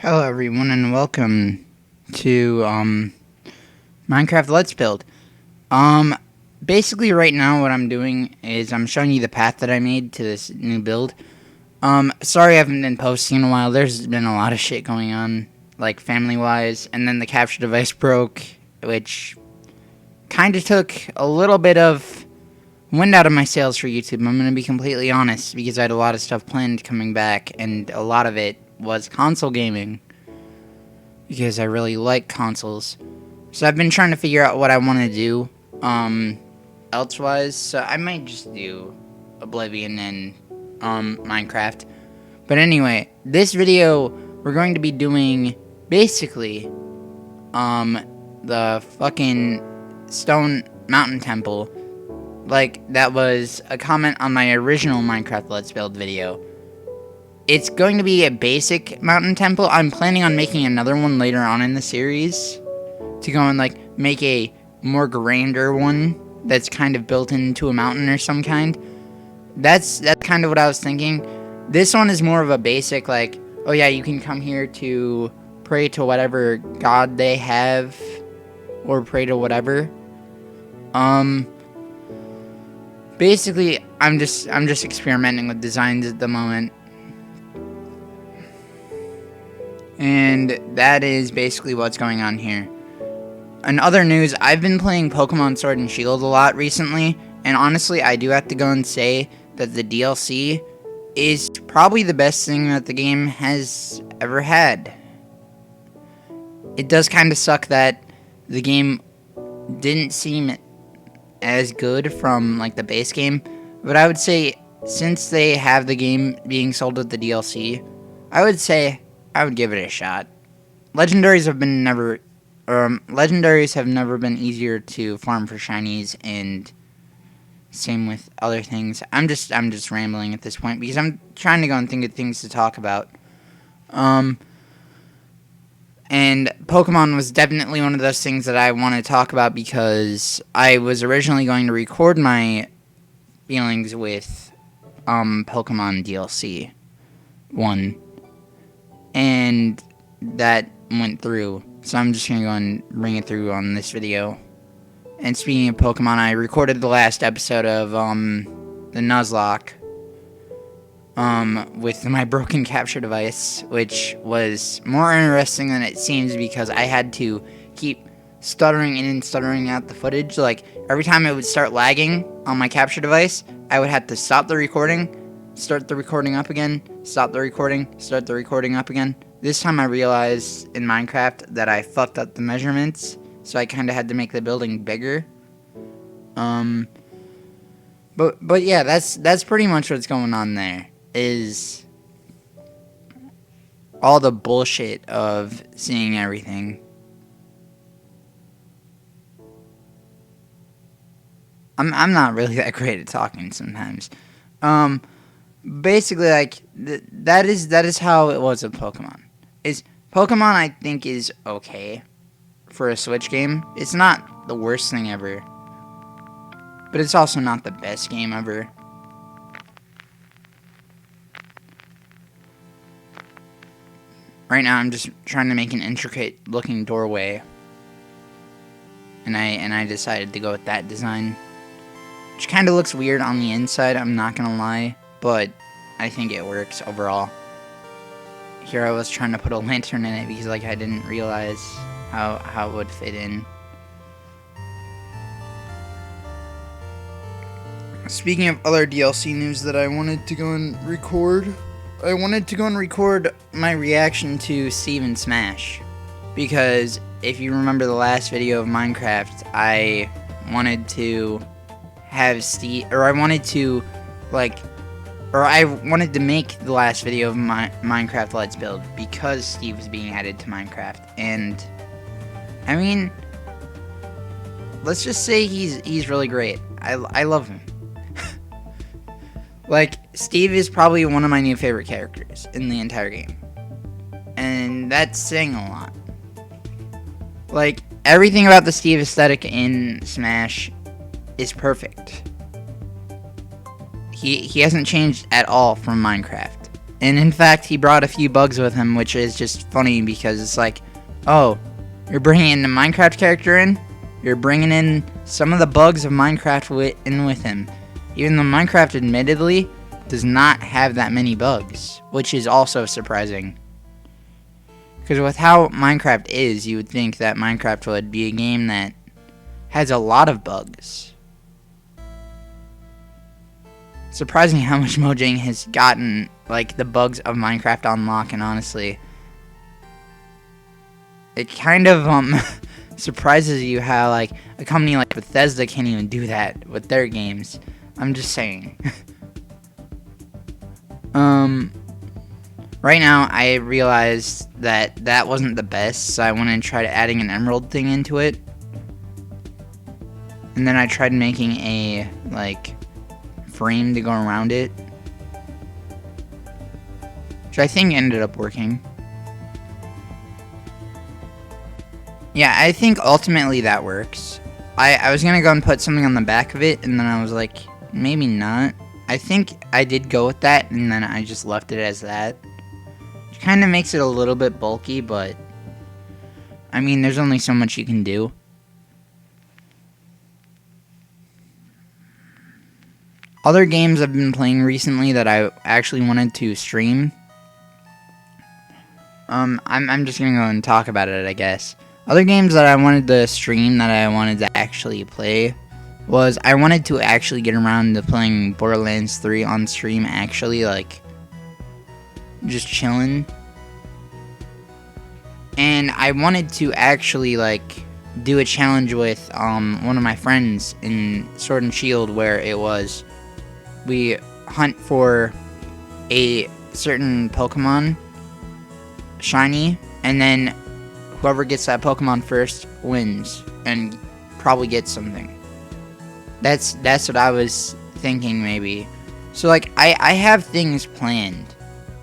Hello everyone and welcome to Minecraft Let's Build. Um Basically right now what I'm doing is I'm showing you the path that I made to this new build. Sorry I haven't been posting in a while. There's been a lot of shit going on, like family wise, and then the capture device broke, which kinda took a little bit of wind out of my sails for YouTube. I'm gonna be completely honest, because I had a lot of stuff planned coming back, and a lot of it was console gaming. Because I really like consoles. So I've been trying to figure out what I want to do, elsewise. So I might just do Oblivion and, Minecraft. But anyway, this video, we're going to be doing, basically, the fucking stone mountain temple. Like, that was a comment on my original Minecraft Let's Build video. It's going to be a basic mountain temple. I'm planning on making another one later on in the series to go and like make a more grander one that's kind of built into a mountain or some kind. That's kind of what I was thinking. This one is more of a basic, like, oh yeah, you can come here to pray to whatever god they have, or pray to whatever. Basically, I'm just experimenting with designs at the moment. And that is basically what's going on here. In other news, I've been playing Pokemon Sword and Shield a lot recently, and honestly, I do have to go and say that the DLC is probably the best thing that the game has ever had. It does kind of suck that the game didn't seem as good from like the base game, but I would say since they have the game being sold with the DLC, I would say I would give it a shot. Legendaries have never been easier to farm for shinies, and same with other things. I'm just rambling at this point because I'm trying to go and think of things to talk about. And Pokemon was definitely one of those things that I want to talk about because I was originally going to record my feelings with Pokemon DLC 1. And that went through, so I'm just gonna go and bring it through on this video. And speaking of Pokemon, I recorded the last episode of the Nuzlocke with my broken capture device, which was more interesting than it seems because I had to keep stuttering in and stuttering out the footage. Like every time it would start lagging on my capture device, I would have to stop the recording, start the recording up again, stop the recording, start the recording up again. This time I realized in Minecraft that I fucked up the measurements, so I kind of had to make the building bigger. But yeah, that's pretty much what's going on there, is all the bullshit of seeing everything. I'm not really that great at talking sometimes. Basically, like that is how it was with Pokemon. Pokemon I think is okay for a Switch game. It's not the worst thing ever, but it's also not the best game ever. Right now, I'm just trying to make an intricate looking doorway, and I decided to go with that design, which kind of looks weird on the inside. I'm not gonna lie, but I think it works overall. Here I was trying to put a lantern in it because like I didn't realize how it would fit in. Speaking of other DLC news that I wanted to go and record, I wanted to go and record my reaction to Steve and Smash. Because if you remember the last video of Minecraft, I wanted to have Steve, or I wanted to make the last video of my Minecraft Let's Build because Steve was being added to Minecraft. And I mean, let's just say he's really great. I love him. Like, Steve is probably one of my new favorite characters in the entire game. And that's saying a lot. Like, everything about the Steve aesthetic in Smash is perfect. He hasn't changed at all from Minecraft. And in fact, he brought a few bugs with him, which is just funny because it's like, oh, you're bringing the Minecraft character in? You're bringing in some of the bugs of Minecraft in with him. Even though Minecraft admittedly does not have that many bugs, which is also surprising. Because with how Minecraft is, you would think that Minecraft would be a game that has a lot of bugs. Surprising how much Mojang has gotten, like, the bugs of Minecraft on lock, and honestly, it kind of surprises you how, like, a company like Bethesda can't even do that with their games. I'm just saying. Right now, I realized that that wasn't the best, so I wanted to try adding an emerald thing into it. And then I tried making a, like, frame to go around it, which I think ended up working. Yeah, I think ultimately that works. I was gonna go and put something on the back of it, and then I was like, maybe not. I think I did go with that, and then I just left it as that. Which kind of makes it a little bit bulky, but I mean, there's only so much you can do. Other games I've been playing recently that I actually wanted to stream. I'm just gonna go and talk about it, I guess. Other games that I wanted to stream that I wanted to actually play was I wanted to actually get around to playing Borderlands 3 on stream, actually, like, just chilling. And I wanted to actually, like, do a challenge with one of my friends in Sword and Shield where it was we hunt for a certain Pokemon shiny, and then whoever gets that Pokemon first wins and probably gets something. That's what I was thinking, maybe. So, like, I have things planned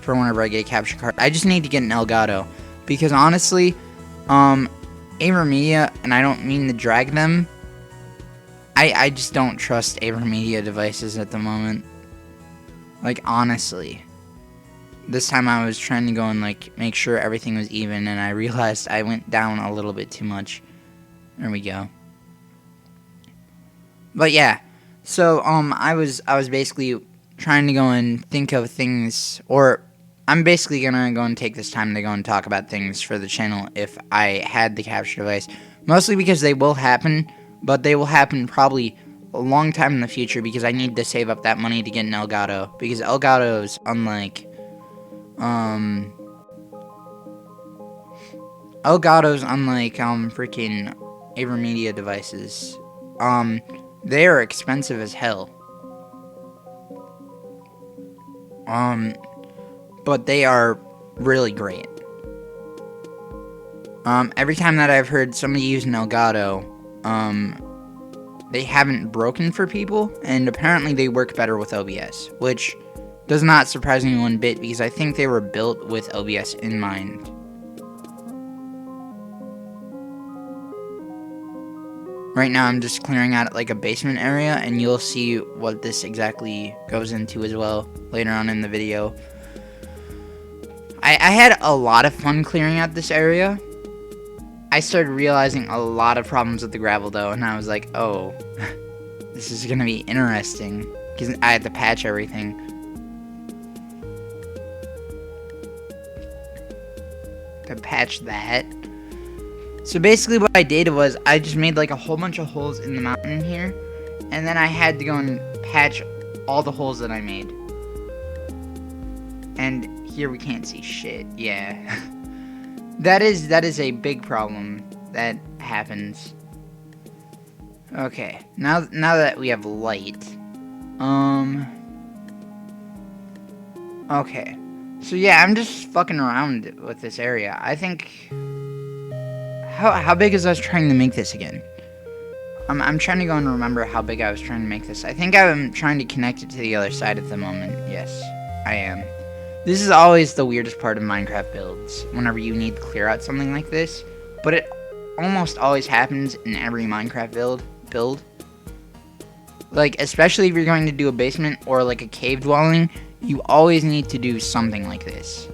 for whenever I get a capture card. I just need to get an Elgato. Because, honestly, AverMedia, and I don't mean to drag them, I just don't trust AverMedia devices at the moment. Like, honestly. This time I was trying to go and, like, make sure everything was even, and I realized I went down a little bit too much. There we go. But yeah, so I was basically trying to go and think of things, or I'm basically gonna go and take this time to go and talk about things for the channel if I had the capture device. Mostly because they will happen, but they will happen probably a long time in the future because I need to save up that money to get an Elgato. Because Elgato's unlike freaking AverMedia devices. They are expensive as hell. But they are really great. Every time that I've heard somebody use an Elgato, they haven't broken for people, and apparently they work better with OBS, which does not surprise me one bit because I think they were built with OBS in mind. Right now I'm just clearing out like a basement area, and you'll see what this exactly goes into as well later on in the video. I had a lot of fun clearing out this area. I started realizing a lot of problems with the gravel though, and I was like, oh, this is gonna be interesting because I had to patch everything. To patch that. So basically what I did was I just made like a whole bunch of holes in the mountain here, and then I had to go and patch all the holes that I made. And here we can't see shit. Yeah. that is a big problem that happens. Okay. Now that we have light. Okay. So yeah, I'm just fucking around with this area. I think how big is I was trying to make this again? I'm trying to go and remember how big I was trying to make this. I think I'm trying to connect it to the other side at the moment. Yes, I am. This is always the weirdest part of Minecraft builds, whenever you need to clear out something like this. But it almost always happens in every Minecraft build. Like, especially if you're going to do a basement or like a cave dwelling, You always need to do something like this.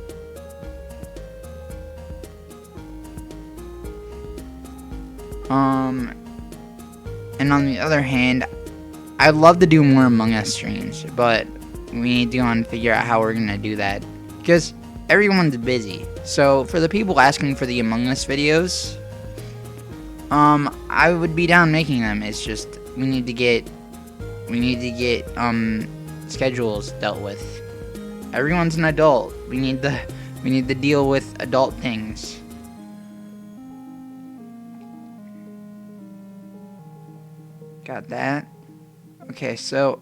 And on the other hand, I'd love to do more Among Us streams, but we need to go and figure out how we're gonna do that, because everyone's busy. So for the people asking for the Among Us videos, I would be down making them. It's just we need to get schedules dealt with. Everyone's an adult. We need to deal with adult things. Got that. Okay, so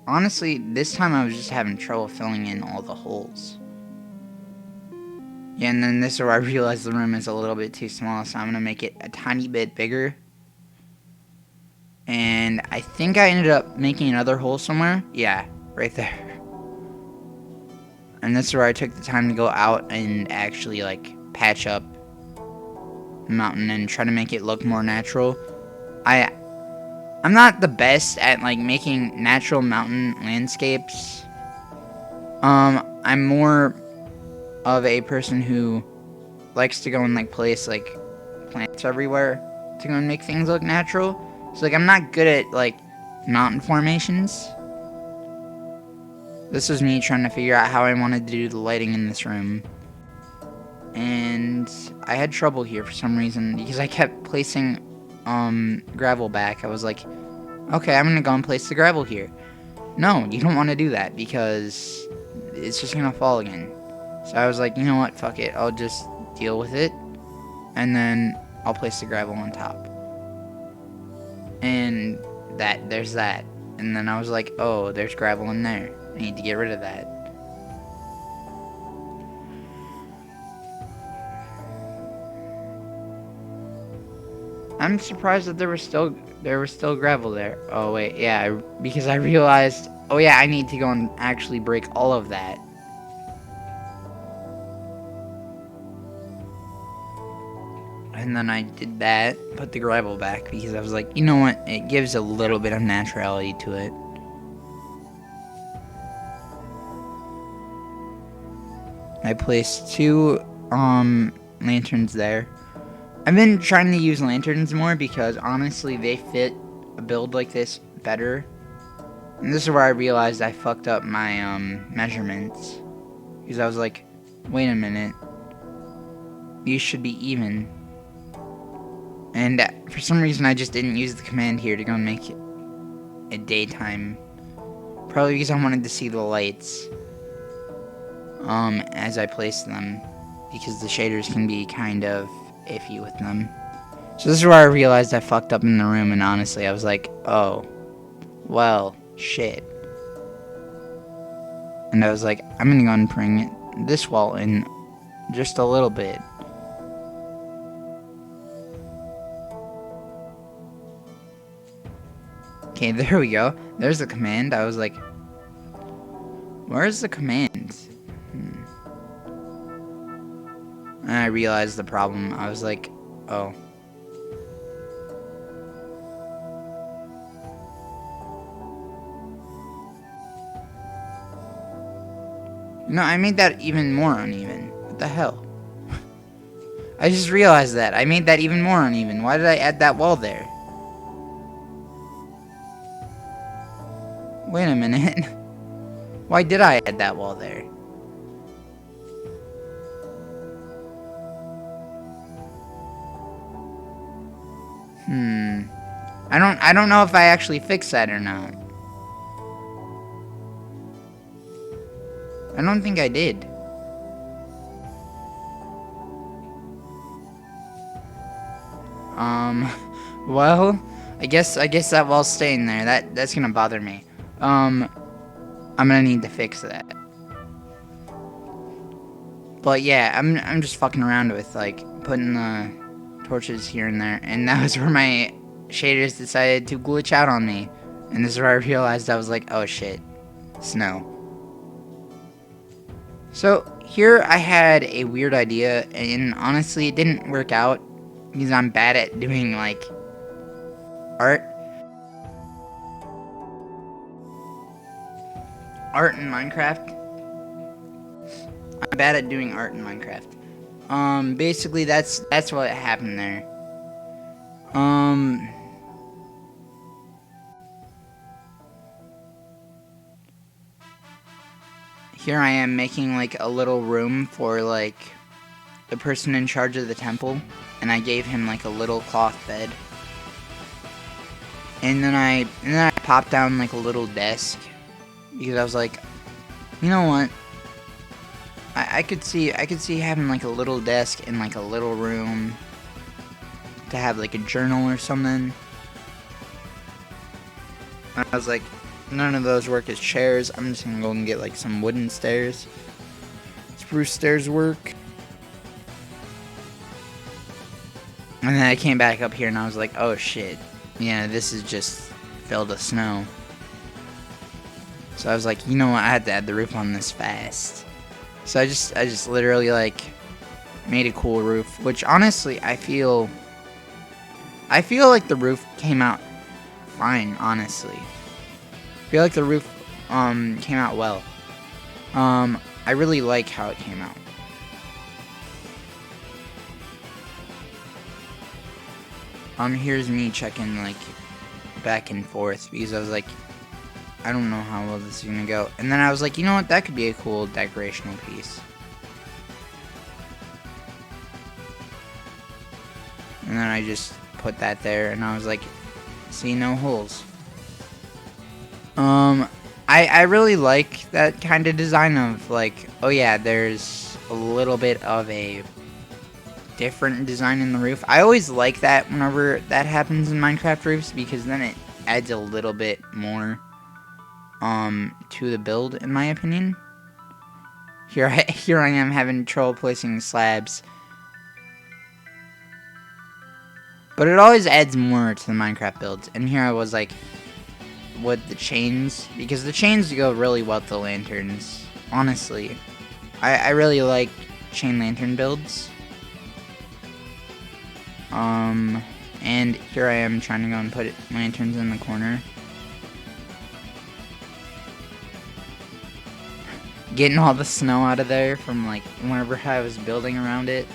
honestly, this time I was just having trouble filling in all the holes. Yeah, and then this is where I realized the room is a little bit too small, so I'm gonna make it a tiny bit bigger. And I think I ended up making another hole somewhere. Yeah, right there. And this is where I took the time to go out and actually, like, patch up the mountain and try to make it look more natural. I'm not the best at, like, making natural mountain landscapes. I'm more of a person who likes to go and, like, place, like, plants everywhere to go and make things look natural. So, like, I'm not good at, like, mountain formations. This was me trying to figure out how I wanted to do the lighting in this room. And I had trouble here for some reason, because I kept placing gravel back. I was like, okay, I'm gonna go and place the gravel here. No, you don't want to do that, because it's just gonna fall again. So I was like, you know what, fuck it, I'll just deal with it, and then I'll place the gravel on top. And there's that. And then I was like, oh, there's gravel in there. I need to get rid of that. I'm surprised that there was still gravel there. Oh wait, yeah, because I realized, oh yeah, I need to go and actually break all of that. And then I did that, put the gravel back, because I was like, you know what, it gives a little bit of naturality to it. I placed 2 lanterns there. I've been trying to use lanterns more because honestly they fit a build like this better. And this is where I realized I fucked up my measurements, because I was like, wait a minute, these should be even. And for some reason I just didn't use the command here to go and make it a daytime. Probably because I wanted to see the lights as I placed them, because the shaders can be kind of iffy with them. So this is where I realized I fucked up in the room, and honestly I was like, oh, well, shit. And I was like, I'm gonna go and bring this wall in just a little bit. Okay, there we go. There's the command. I was like, where's the command? And I realized the problem. I was like, oh. No, I made that even more uneven. What the hell? I just realized that. I made that even more uneven. Why did I add that wall there? Wait a minute. Why did I add that wall there? I don't know if I actually fixed that or not. I don't think I did. Well, I guess that wall's staying there. That's gonna bother me. I'm gonna need to fix that. But yeah, I'm just fucking around with, like, putting the torches here and there, and that was where my shaders decided to glitch out on me. And this is where I realized, I was like, oh shit, snow. So here I had a weird idea, and honestly it didn't work out because I'm bad at doing, like, art in Minecraft. I'm bad at doing art in Minecraft. Basically that's what happened there. Here I am making like a little room for like the person in charge of the temple, and I gave him like a little cloth bed. And then I popped down like a little desk because I was like, you know what? I could see having like a little desk in like a little room to have like a journal or something. I was like, none of those work as chairs. I'm just gonna go and get like some wooden stairs. Spruce stairs work. And then I came back up here and I was like, oh shit. Yeah, this is just filled with snow. So I was like, you know what, I had to add the roof on this fast. So I just literally like made a cool roof, which honestly I feel like the roof came out fine, honestly. I feel like the roof came out well. I really like how it came out. Here's me checking like back and forth because I was like, I don't know how well this is gonna go. And then I was like, you know what, that could be a cool decorational piece. And then I just put that there and I was like, see, no holes. I really like that kind of design of like, oh yeah, there's a little bit of a different design in the roof. I always like that whenever that happens in Minecraft roofs because then it adds a little bit more to the build, in my opinion. Here I am having trouble placing slabs. But it always adds more to the Minecraft builds. And here I was like, with the chains, because the chains go really well with the lanterns. Honestly, I really like chain lantern builds. And here I am trying to go and put lanterns in the corner. Getting all the snow out of there from like whenever I was building around it.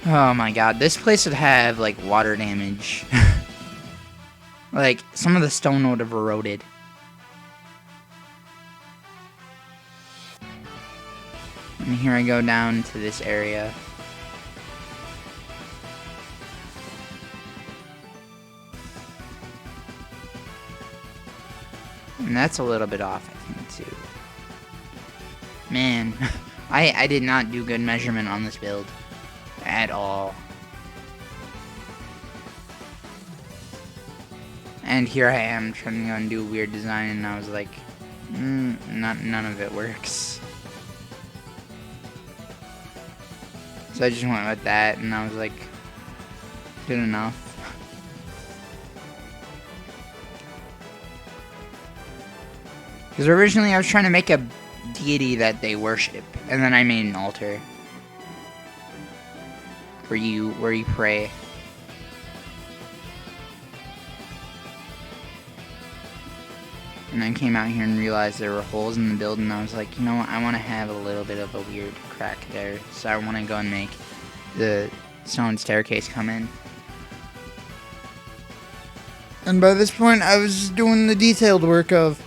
Oh my god, this place would have like water damage. Like some of the stone would have eroded. And here I go down to this area. And that's a little bit off, I think, too. Man, I did not do good measurement on this build. At all. And here I am trying to go and do a weird design, and I was like, none of it works. So I just went with that, and I was like, good enough. Because originally I was trying to make a deity that they worship, and then I made an altar where you pray. And I came out here and realized there were holes in the build, and I was like, you know what, I want to have a little bit of a weird crack there, so I want to go and make the stone staircase come in. And by this point, I was just doing the detailed work of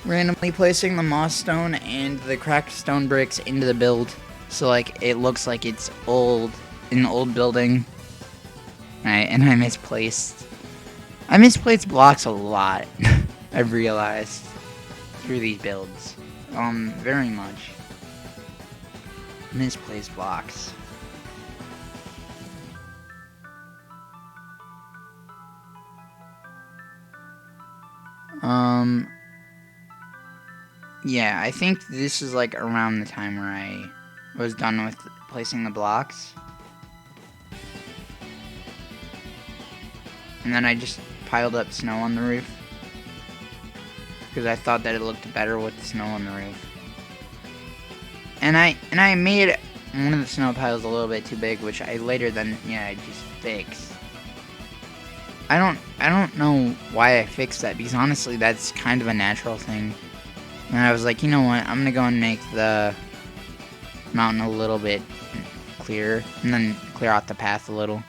randomly placing the moss stone and the cracked stone bricks into the build, so like it looks like it's old, an old building. Right, and I misplaced blocks a lot. I've realized through these builds, very much misplaced blocks. Yeah, I think this is like around the time where I was done with placing the blocks. And then I just piled up snow on the roof. Because I thought that it looked better with the snow on the roof. And I made one of the snow piles a little bit too big, which I later then, I just fixed. I don't know why I fixed that, because honestly that's kind of a natural thing. And I was like, you know what, I'm gonna go and make the mountain a little bit clearer, and then clear out the path a little.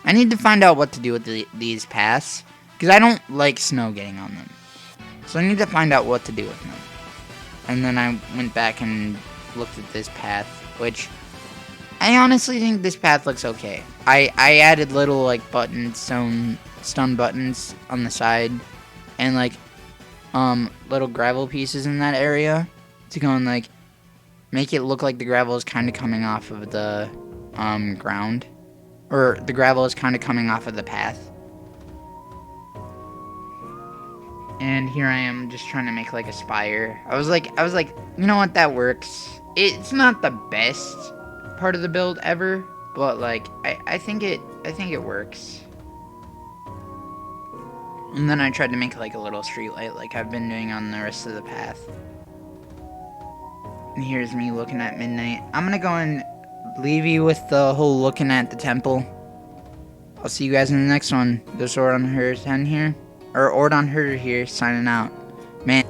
I need to find out what to do with these paths, because I don't like snow getting on them. So I need to find out what to do with them. And then I went back and looked at this path, which I honestly think this path looks okay. I added little like buttons, stone buttons on the side, and like little gravel pieces in that area to go and like make it look like the gravel is kind of coming off of the ground, or the gravel is kind of coming off of the path. And here I am just trying to make like a spire. I was like, you know what, that works. It's not the best part of the build ever, but like I think it works. And then I tried to make like a little street light like I've been doing on the rest of the path. And here's me looking at midnight. I'm gonna go and leave you with the whole looking at the temple. I'll see you guys in the next one. This Ordon Herder 10 here. Or Ordon Herder here, signing out. Man.